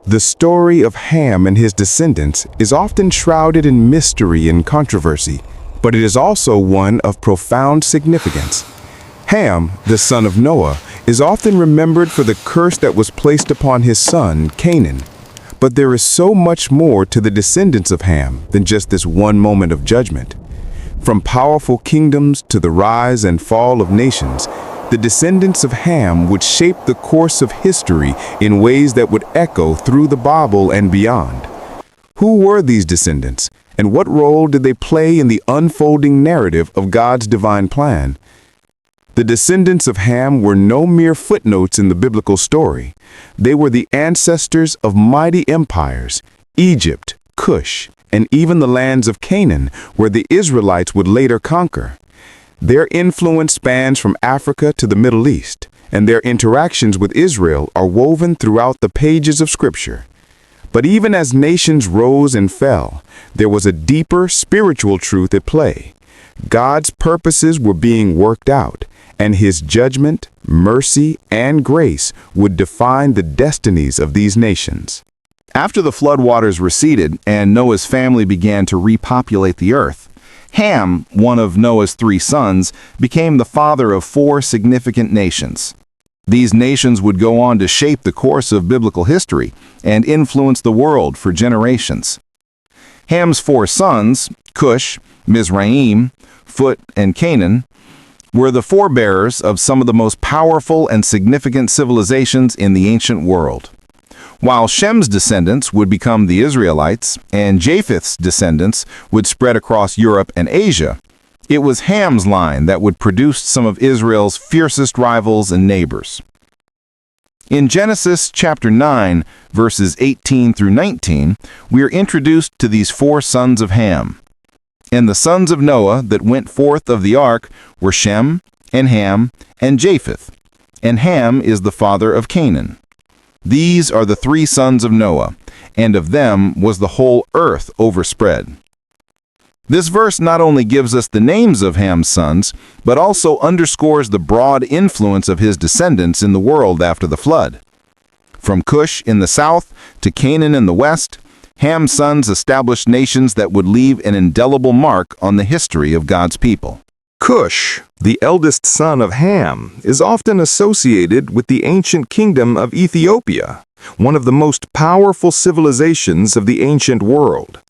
The story of Ham and his descendants is often shrouded in mystery and controversy, but it is also one of profound significance. Ham, the son of Noah, is often remembered for the curse that was placed upon his son, Canaan. But there is so much more to the descendants of Ham than just this one moment of judgment. From powerful kingdoms to the rise and fall of nations, the descendants of Ham would shape the course of history in ways that would echo through the Bible and beyond. Who were these descendants, and what role did they play in the unfolding narrative of God's divine plan? The descendants of Ham were no mere footnotes in the biblical story. They were the ancestors of mighty empires, Egypt, Cush, and even the lands of Canaan, where the Israelites would later conquer. Their influence spans from Africa to the Middle East, and their interactions with Israel are woven throughout the pages of Scripture. But even as nations rose and fell, there was a deeper spiritual truth at play. God's purposes were being worked out, and His judgment, mercy, and grace would define the destinies of these nations. After the floodwaters receded and Noah's family began to repopulate the earth, Ham, one of Noah's 3 sons, became the father of 4 significant nations. These nations would go on to shape the course of biblical history and influence the world for generations. Ham's 4 sons, Cush, Mizraim, Phut, and Canaan, were the forebearers of some of the most powerful and significant civilizations in the ancient world. While Shem's descendants would become the Israelites and Japheth's descendants would spread across Europe and Asia, it was Ham's line that would produce some of Israel's fiercest rivals and neighbors. In Genesis chapter 9, verses 18 through 19, we are introduced to these 4 sons of Ham. And the sons of Noah that went forth of the ark were Shem, and Ham, and Japheth. And Ham is the father of Canaan. These are the 3 sons of Noah, and of them was the whole earth overspread. This verse not only gives us the names of Ham's sons, but also underscores the broad influence of his descendants in the world after the flood. From Cush in the south to Canaan in the west, Ham's sons established nations that would leave an indelible mark on the history of God's people. Cush, the eldest son of Ham, is often associated with the ancient kingdom of Ethiopia, one of the most powerful civilizations of the ancient world.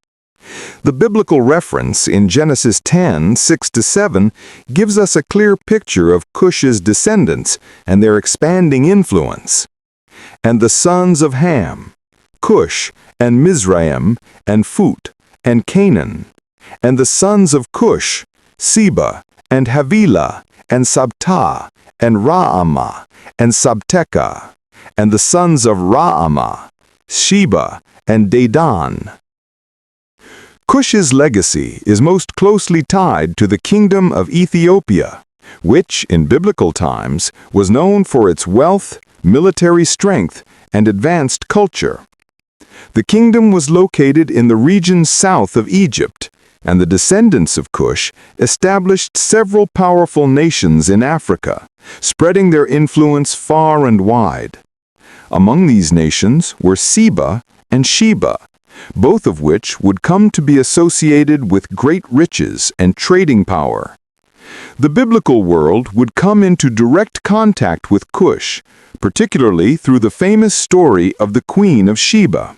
The biblical reference in Genesis 10, 6-7 gives us a clear picture of Cush's descendants and their expanding influence. And the sons of Ham, Cush, and Mizraim, and Phut, and Canaan, and the sons of Cush, Seba, and Havilah, and Sabtah, and Raamah, and Sabteka, and the sons of Raamah, Sheba, and Dedan. Cush's legacy is most closely tied to the kingdom of Ethiopia, which, in biblical times, was known for its wealth, military strength, and advanced culture. The kingdom was located in the region south of Egypt, and the descendants of Cush established several powerful nations in Africa, spreading their influence far and wide. Among these nations were Seba and Sheba, both of which would come to be associated with great riches and trading power. The biblical world would come into direct contact with Cush, particularly through the famous story of the Queen of Sheba.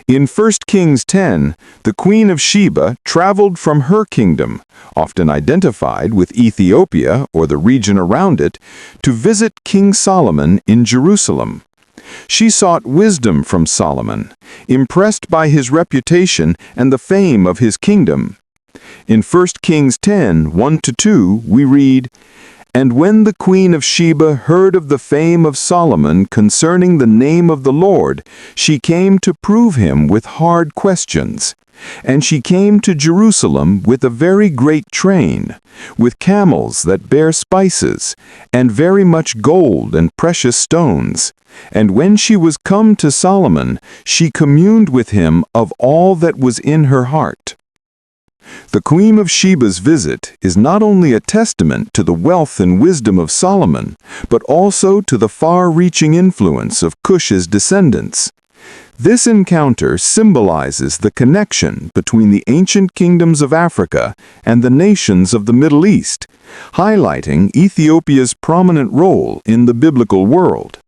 In 1 Kings 10, the Queen of Sheba traveled from her kingdom, often identified with Ethiopia or the region around it, to visit King Solomon in Jerusalem. She sought wisdom from Solomon, impressed by his reputation and the fame of his kingdom. In 1 Kings 10, 1-2, we read, "And when the Queen of Sheba heard of the fame of Solomon concerning the name of the Lord, she came to prove him with hard questions. And she came to Jerusalem with a very great train, with camels that bear spices, and very much gold and precious stones. And when she was come to Solomon, she communed with him of all that was in her heart." The Queen of Sheba's visit is not only a testament to the wealth and wisdom of Solomon, but also to the far-reaching influence of Cush's descendants. This encounter symbolizes the connection between the ancient kingdoms of Africa and the nations of the Middle East, highlighting Ethiopia's prominent role in the biblical world.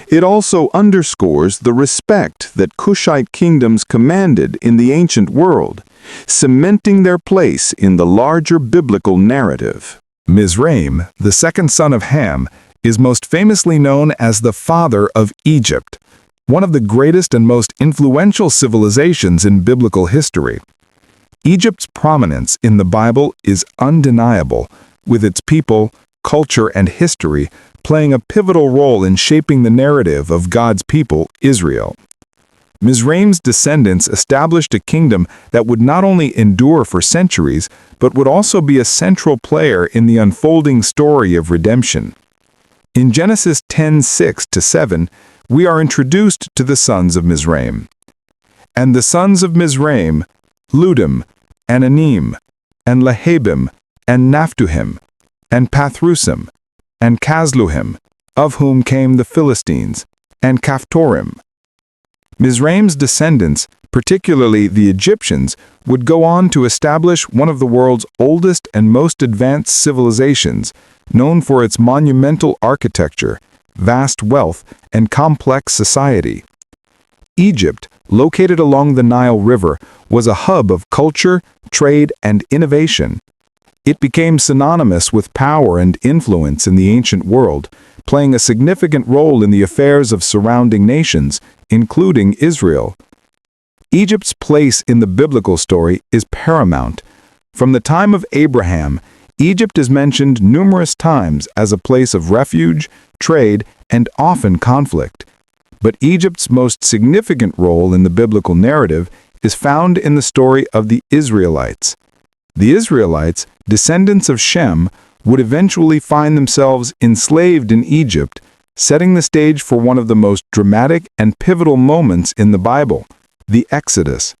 It also underscores the respect that Kushite kingdoms commanded in the ancient world, cementing their place in the larger biblical narrative. Mizraim, the second son of Ham, is most famously known as the father of Egypt, one of the greatest and most influential civilizations in biblical history. Egypt's prominence in the Bible is undeniable, with its people, culture, and history playing a pivotal role in shaping the narrative of God's people, Israel. Mizraim's descendants established a kingdom that would not only endure for centuries, but would also be a central player in the unfolding story of redemption. In Genesis 10:6-7, we are introduced to the sons of Mizraim. And the sons of Mizraim, Ludim, and Anim, and Lehabim, and Naphtuhim, and Pathrusim, and Casluhim, of whom came the Philistines, and Caphtorim. Mizraim's descendants, particularly the Egyptians, would go on to establish one of the world's oldest and most advanced civilizations, known for its monumental architecture, vast wealth, and complex society. Egypt, located along the Nile River, was a hub of culture, trade, and innovation. It became synonymous with power and influence in the ancient world, playing a significant role in the affairs of surrounding nations, including Israel. Egypt's place in the biblical story is paramount. From the time of Abraham, Egypt is mentioned numerous times as a place of refuge, trade, and often conflict. But Egypt's most significant role in the biblical narrative is found in the story of the Israelites. The Israelites, descendants of Shem, would eventually find themselves enslaved in Egypt, setting the stage for one of the most dramatic and pivotal moments in the Bible, the Exodus.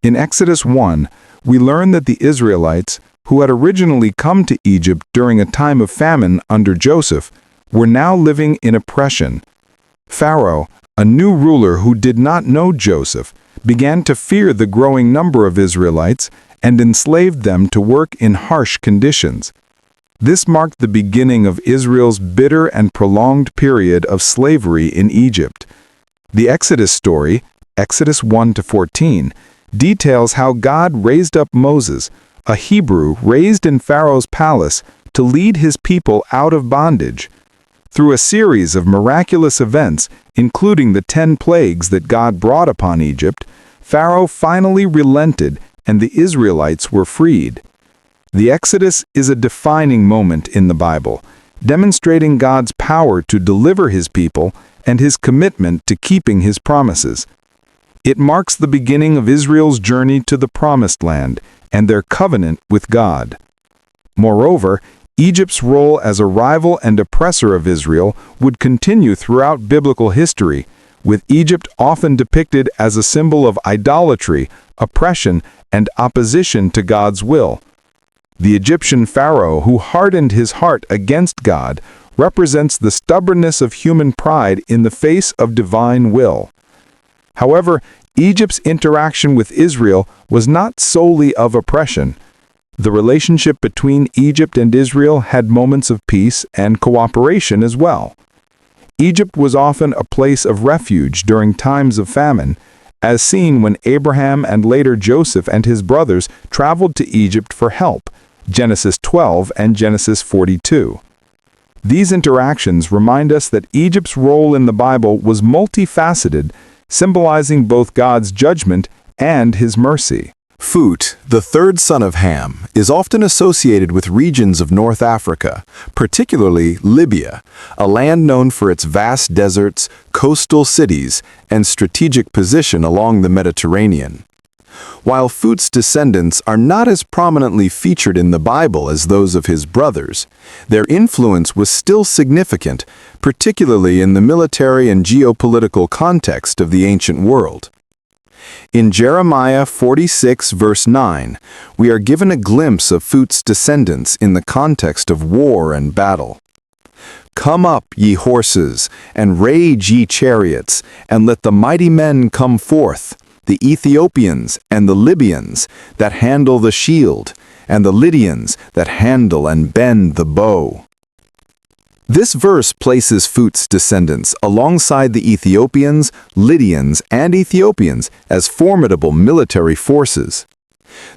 In Exodus 1, we learn that the Israelites, who had originally come to Egypt during a time of famine under Joseph, were now living in oppression. Pharaoh, a new ruler who did not know Joseph, began to fear the growing number of Israelites and enslaved them to work in harsh conditions. This marked the beginning of Israel's bitter and prolonged period of slavery in Egypt. The Exodus story, Exodus 1-14, details how God raised up Moses, a Hebrew raised in Pharaoh's palace, to lead his people out of bondage. Through a series of miraculous events, including the 10 plagues that God brought upon Egypt, Pharaoh finally relented and the Israelites were freed. The Exodus is a defining moment in the Bible, demonstrating God's power to deliver his people and his commitment to keeping his promises. It marks the beginning of Israel's journey to the Promised Land and their covenant with God. Moreover, Egypt's role as a rival and oppressor of Israel would continue throughout biblical history, with Egypt often depicted as a symbol of idolatry, oppression, and opposition to God's will. The Egyptian pharaoh who hardened his heart against God represents the stubbornness of human pride in the face of divine will. However, Egypt's interaction with Israel was not solely of oppression. The relationship between Egypt and Israel had moments of peace and cooperation as well. Egypt was often a place of refuge during times of famine, as seen when Abraham and later Joseph and his brothers traveled to Egypt for help, Genesis 12 and Genesis 42. These interactions remind us that Egypt's role in the Bible was multifaceted, symbolizing both God's judgment and his mercy. Phut, the third son of Ham, is often associated with regions of North Africa, particularly Libya, a land known for its vast deserts, coastal cities, and strategic position along the Mediterranean. While Phut's descendants are not as prominently featured in the Bible as those of his brothers, their influence was still significant, particularly in the military and geopolitical context of the ancient world. In Jeremiah 46 verse 9, we are given a glimpse of Phut's descendants in the context of war and battle. "Come up, ye horses, and rage, ye chariots, and let the mighty men come forth, the Ethiopians and the Libyans that handle the shield, and the Lydians that handle and bend the bow." This verse places Phut's descendants alongside the Ethiopians, Lydians, and Ethiopians as formidable military forces.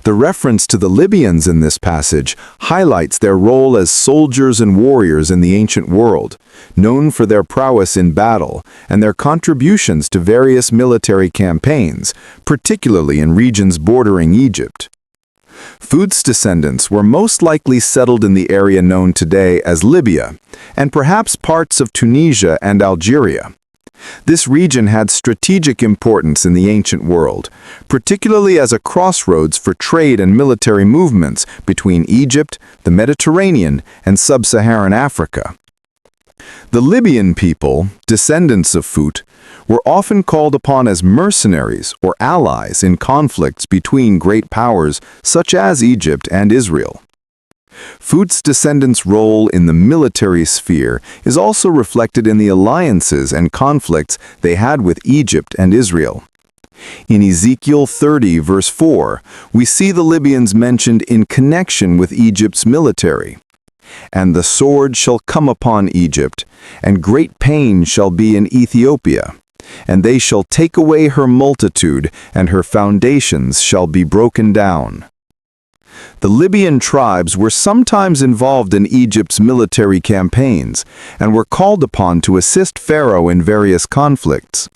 The reference to the Libyans in this passage highlights their role as soldiers and warriors in the ancient world, known for their prowess in battle and their contributions to various military campaigns, particularly in regions bordering Egypt. Phut's descendants were most likely settled in the area known today as Libya, and perhaps parts of Tunisia and Algeria. This region had strategic importance in the ancient world, particularly as a crossroads for trade and military movements between Egypt, the Mediterranean, and sub-Saharan Africa. The Libyan people, descendants of Phut, were often called upon as mercenaries or allies in conflicts between great powers such as Egypt and Israel. Phut's descendants' role in the military sphere is also reflected in the alliances and conflicts they had with Egypt and Israel. In Ezekiel 30, verse 4, we see the Libyans mentioned in connection with Egypt's military. "And the sword shall come upon Egypt, and great pain shall be in Ethiopia. And they shall take away her multitude, and her foundations shall be broken down." The Libyan tribes were sometimes involved in Egypt's military campaigns, and were called upon to assist Pharaoh in various conflicts.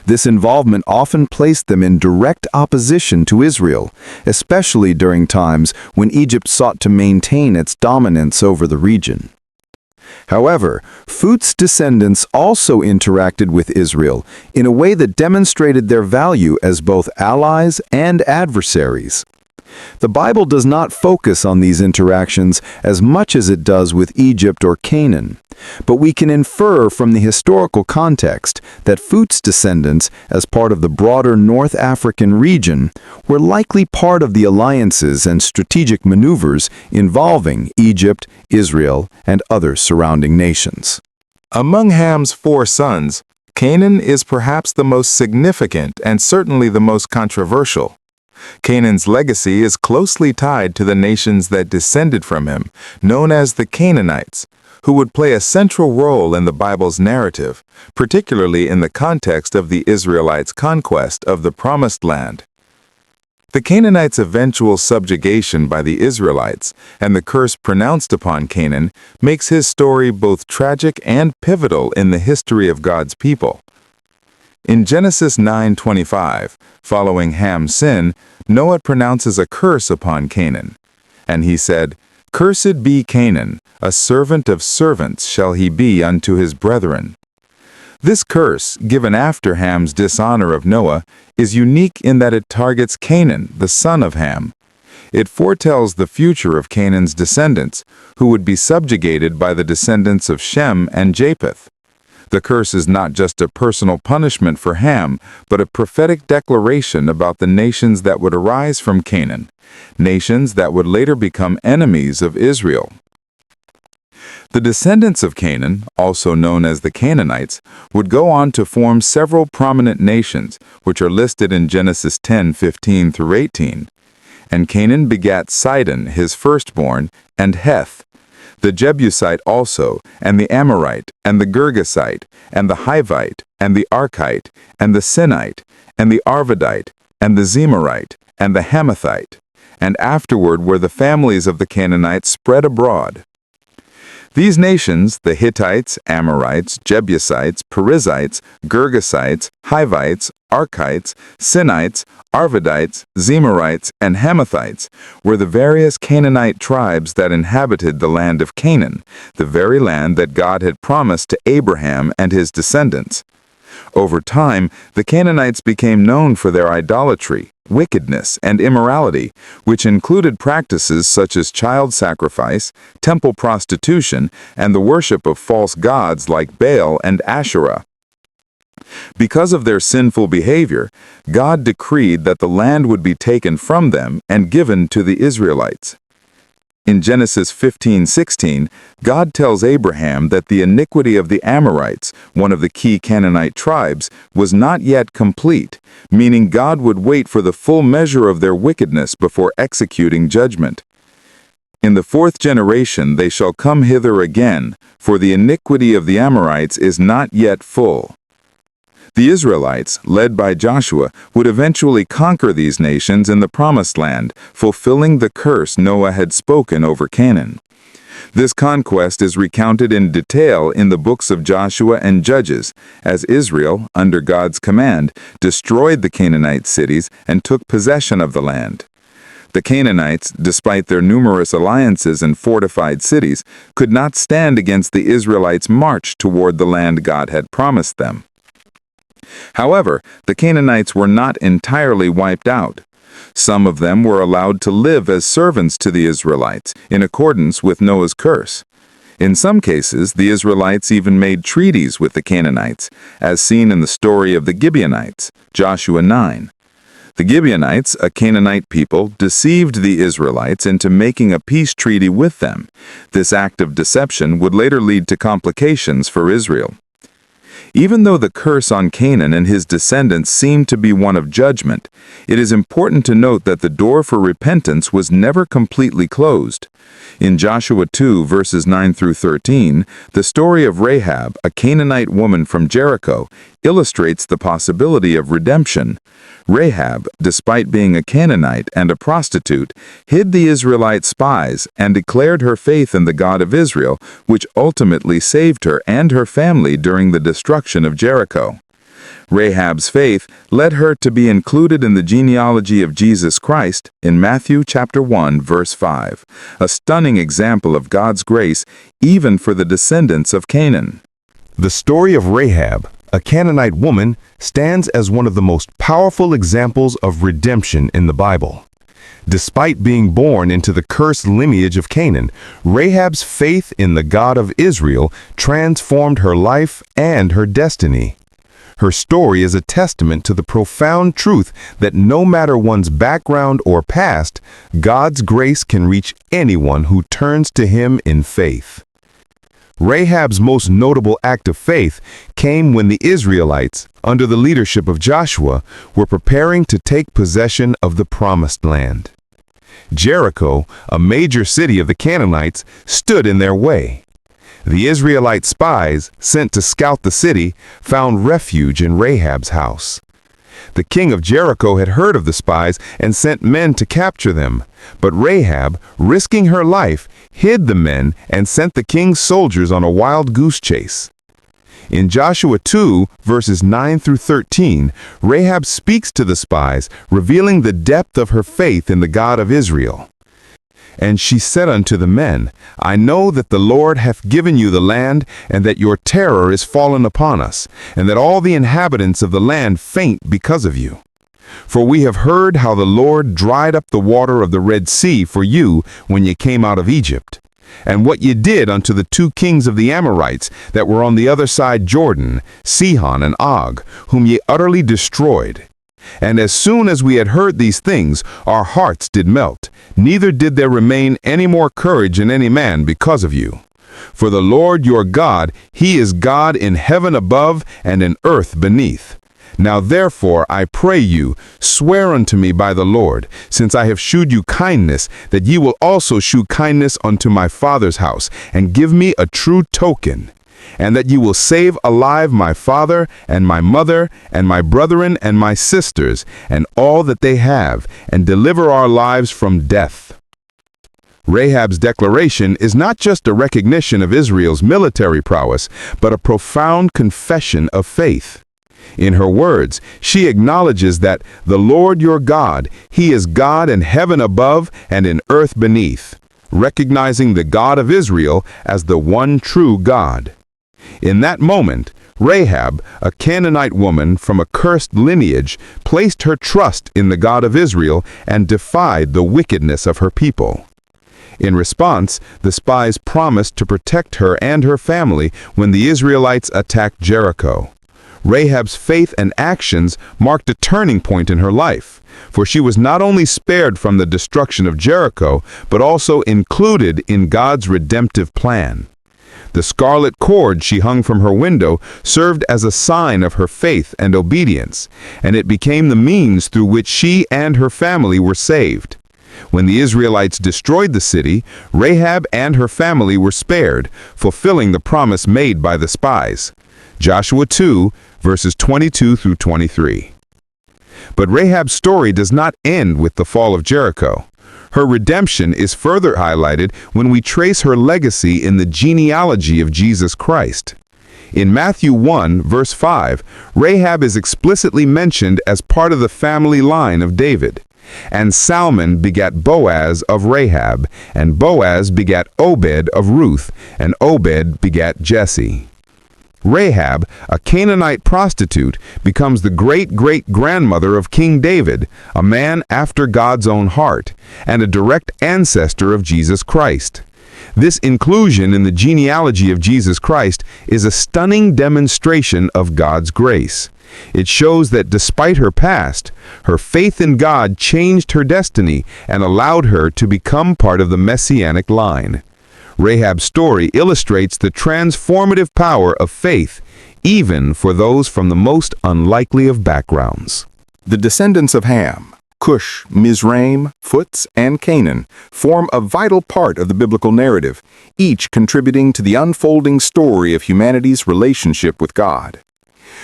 This involvement often placed them in direct opposition to Israel, especially during times when Egypt sought to maintain its dominance over the region. However, Phut's descendants also interacted with Israel in a way that demonstrated their value as both allies and adversaries. The Bible does not focus on these interactions as much as it does with Egypt or Canaan, but we can infer from the historical context that Phut's descendants, as part of the broader North African region, were likely part of the alliances and strategic maneuvers involving Egypt, Israel, and other surrounding nations. Among Ham's 4 sons, Canaan is perhaps the most significant and certainly the most controversial. Canaan's legacy is closely tied to the nations that descended from him, known as the Canaanites, who would play a central role in the Bible's narrative, particularly in the context of the Israelites' conquest of the Promised Land. The Canaanites' eventual subjugation by the Israelites and the curse pronounced upon Canaan makes his story both tragic and pivotal in the history of God's people. In Genesis 9:25, following Ham's sin, Noah pronounces a curse upon Canaan. And he said, "Cursed be Canaan, a servant of servants shall he be unto his brethren." This curse, given after Ham's dishonor of Noah, is unique in that it targets Canaan, the son of Ham. It foretells the future of Canaan's descendants, who would be subjugated by the descendants of Shem and Japheth. The curse is not just a personal punishment for Ham, but a prophetic declaration about the nations that would arise from Canaan, nations that would later become enemies of Israel. The descendants of Canaan, also known as the Canaanites, would go on to form several prominent nations, which are listed in Genesis 10:15 through 18. And Canaan begat Sidon, his firstborn, and Heth, the Jebusite also, and the Amorite, and the Girgasite, and the Hivite, and the Archite, and the Sinite, and the Arvadite, and the Zemarite, and the Hamathite. And afterward were the families of the Canaanites spread abroad. These nations, the Hittites, Amorites, Jebusites, Perizzites, Girgasites, Hivites, Archites, Sinites, Arvadites, Zemarites, and Hamathites, were the various Canaanite tribes that inhabited the land of Canaan, the very land that God had promised to Abraham and his descendants. Over time, the Canaanites became known for their idolatry, wickedness, and immorality, which included practices such as child sacrifice, temple prostitution, and the worship of false gods like Baal and Asherah. Because of their sinful behavior, God decreed that the land would be taken from them and given to the Israelites. In Genesis 15:16, God tells Abraham that the iniquity of the Amorites, one of the key Canaanite tribes, was not yet complete, meaning God would wait for the full measure of their wickedness before executing judgment. In the fourth generation they shall come hither again, for the iniquity of the Amorites is not yet full. The Israelites, led by Joshua, would eventually conquer these nations in the Promised Land, fulfilling the curse Noah had spoken over Canaan. This conquest is recounted in detail in the books of Joshua and Judges, as Israel, under God's command, destroyed the Canaanite cities and took possession of the land. The Canaanites, despite their numerous alliances and fortified cities, could not stand against the Israelites' march toward the land God had promised them. However, the Canaanites were not entirely wiped out. Some of them were allowed to live as servants to the Israelites, in accordance with Noah's curse. In some cases, the Israelites even made treaties with the Canaanites, as seen in the story of the Gibeonites, Joshua 9. The Gibeonites, a Canaanite people, deceived the Israelites into making a peace treaty with them. This act of deception would later lead to complications for Israel. Even though the curse on Canaan and his descendants seemed to be one of judgment, it is important to note that the door for repentance was never completely closed. In Joshua 2, verses 9 through 13, the story of Rahab, a Canaanite woman from Jericho, illustrates the possibility of redemption. Rahab, despite being a Canaanite and a prostitute, hid the Israelite spies and declared her faith in the God of Israel, which ultimately saved her and her family during the destruction of Jericho. Rahab's faith led her to be included in the genealogy of Jesus Christ in Matthew chapter 1, verse 5, a stunning example of God's grace even for the descendants of Canaan. The story of Rahab, a Canaanite woman, stands as one of the most powerful examples of redemption in the Bible. Despite being born into the cursed lineage of Canaan, Rahab's faith in the God of Israel transformed her life and her destiny. Her story is a testament to the profound truth that no matter one's background or past, God's grace can reach anyone who turns to Him in faith. Rahab's most notable act of faith came when the Israelites, under the leadership of Joshua, were preparing to take possession of the Promised Land. Jericho, a major city of the Canaanites, stood in their way. The Israelite spies, sent to scout the city, found refuge in Rahab's house. The king of Jericho had heard of the spies and sent men to capture them, but Rahab, risking her life, hid the men and sent the king's soldiers on a wild goose chase. In Joshua 2, verses 9 through 13, Rahab speaks to the spies, revealing the depth of her faith in the God of Israel. And she said unto the men, I know that the Lord hath given you the land, and that your terror is fallen upon us, and that all the inhabitants of the land faint because of you. For we have heard how the Lord dried up the water of the Red Sea for you when ye came out of Egypt, and what ye did unto the two kings of the Amorites that were on the other side Jordan, Sihon and Og, whom ye utterly destroyed. And as soon as we had heard these things, our hearts did melt, neither did there remain any more courage in any man because of you. For the Lord your God, He is God in heaven above and in earth beneath. Now therefore, I pray you, swear unto me by the Lord, since I have shewed you kindness, that ye will also shew kindness unto my father's house, and give me a true token, and that ye will save alive my father, and my mother, and my brethren, and my sisters, and all that they have, and deliver our lives from death. Rahab's declaration is not just a recognition of Israel's military prowess, but a profound confession of faith. In her words, she acknowledges that the Lord your God, He is God in heaven above and in earth beneath, recognizing the God of Israel as the one true God. In that moment, Rahab, a Canaanite woman from a cursed lineage, placed her trust in the God of Israel and defied the wickedness of her people. In response, the spies promised to protect her and her family when the Israelites attacked Jericho. Rahab's faith and actions marked a turning point in her life, for she was not only spared from the destruction of Jericho, but also included in God's redemptive plan. The scarlet cord she hung from her window served as a sign of her faith and obedience, and it became the means through which she and her family were saved. When the Israelites destroyed the city, Rahab and her family were spared, fulfilling the promise made by the spies. Joshua 2, verses 22 through 23. But Rahab's story does not end with the fall of Jericho. Her redemption is further highlighted when we trace her legacy in the genealogy of Jesus Christ. In Matthew 1, verse 5, Rahab is explicitly mentioned as part of the family line of David. And Salmon begat Boaz of Rahab, and Boaz begat Obed of Ruth, and Obed begat Jesse. Rahab, a Canaanite prostitute, becomes the great-great-grandmother of King David, a man after God's own heart, and a direct ancestor of Jesus Christ. This inclusion in the genealogy of Jesus Christ is a stunning demonstration of God's grace. It shows that despite her past, her faith in God changed her destiny and allowed her to become part of the messianic line. Rahab's story illustrates the transformative power of faith, even for those from the most unlikely of backgrounds. The descendants of Ham, Cush, Mizraim, Phut, and Canaan, form a vital part of the biblical narrative, each contributing to the unfolding story of humanity's relationship with God.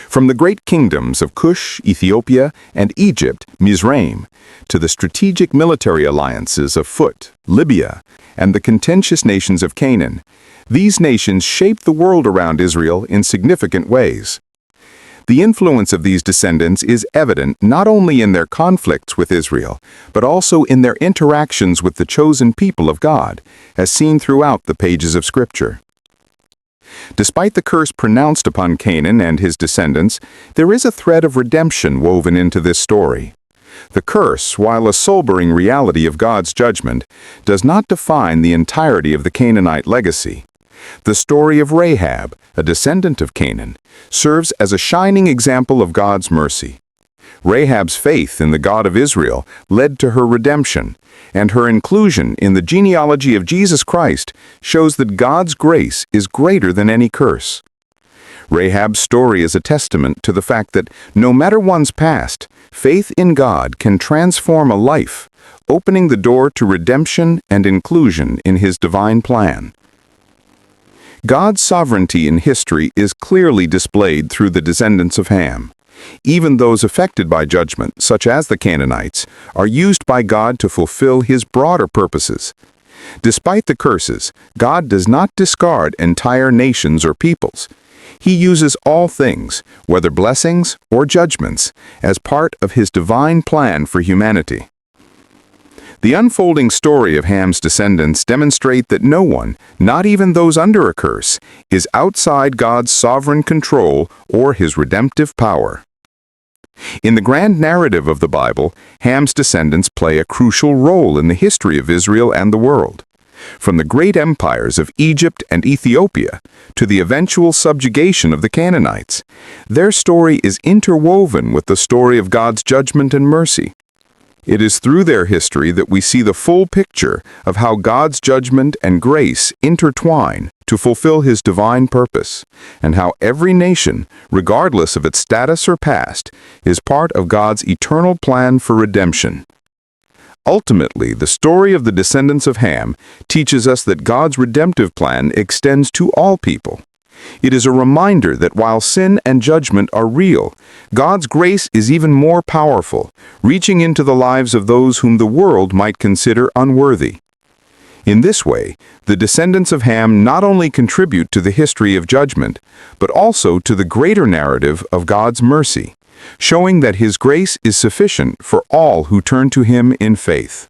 From the great kingdoms of Cush, Ethiopia, and Egypt, Mizraim, to the strategic military alliances of Phut, Libya, and the contentious nations of Canaan, these nations shaped the world around Israel in significant ways. The influence of these descendants is evident not only in their conflicts with Israel, but also in their interactions with the chosen people of God, as seen throughout the pages of Scripture. Despite the curse pronounced upon Canaan and his descendants, there is a thread of redemption woven into this story. The curse, while a sobering reality of God's judgment, does not define the entirety of the Canaanite legacy. The story of Rahab, a descendant of Canaan, serves as a shining example of God's mercy. Rahab's faith in the God of Israel led to her redemption, and her inclusion in the genealogy of Jesus Christ shows that God's grace is greater than any curse. Rahab's story is a testament to the fact that no matter one's past, faith in God can transform a life, opening the door to redemption and inclusion in His divine plan. God's sovereignty in history is clearly displayed through the descendants of Ham. Even those affected by judgment, such as the Canaanites, are used by God to fulfill His broader purposes. Despite the curses, God does not discard entire nations or peoples. He uses all things, whether blessings or judgments, as part of His divine plan for humanity. The unfolding story of Ham's descendants demonstrate that no one, not even those under a curse, is outside God's sovereign control or His redemptive power. In the grand narrative of the Bible, Ham's descendants play a crucial role in the history of Israel and the world. From the great empires of Egypt and Ethiopia to the eventual subjugation of the Canaanites, their story is interwoven with the story of God's judgment and mercy. It is through their history that we see the full picture of how God's judgment and grace intertwine to fulfill His divine purpose, and how every nation, regardless of its status or past, is part of God's eternal plan for redemption. Ultimately, the story of the descendants of Ham teaches us that God's redemptive plan extends to all people. It is a reminder that while sin and judgment are real, God's grace is even more powerful, reaching into the lives of those whom the world might consider unworthy. In this way, the descendants of Ham not only contribute to the history of judgment, but also to the greater narrative of God's mercy, showing that His grace is sufficient for all who turn to Him in faith.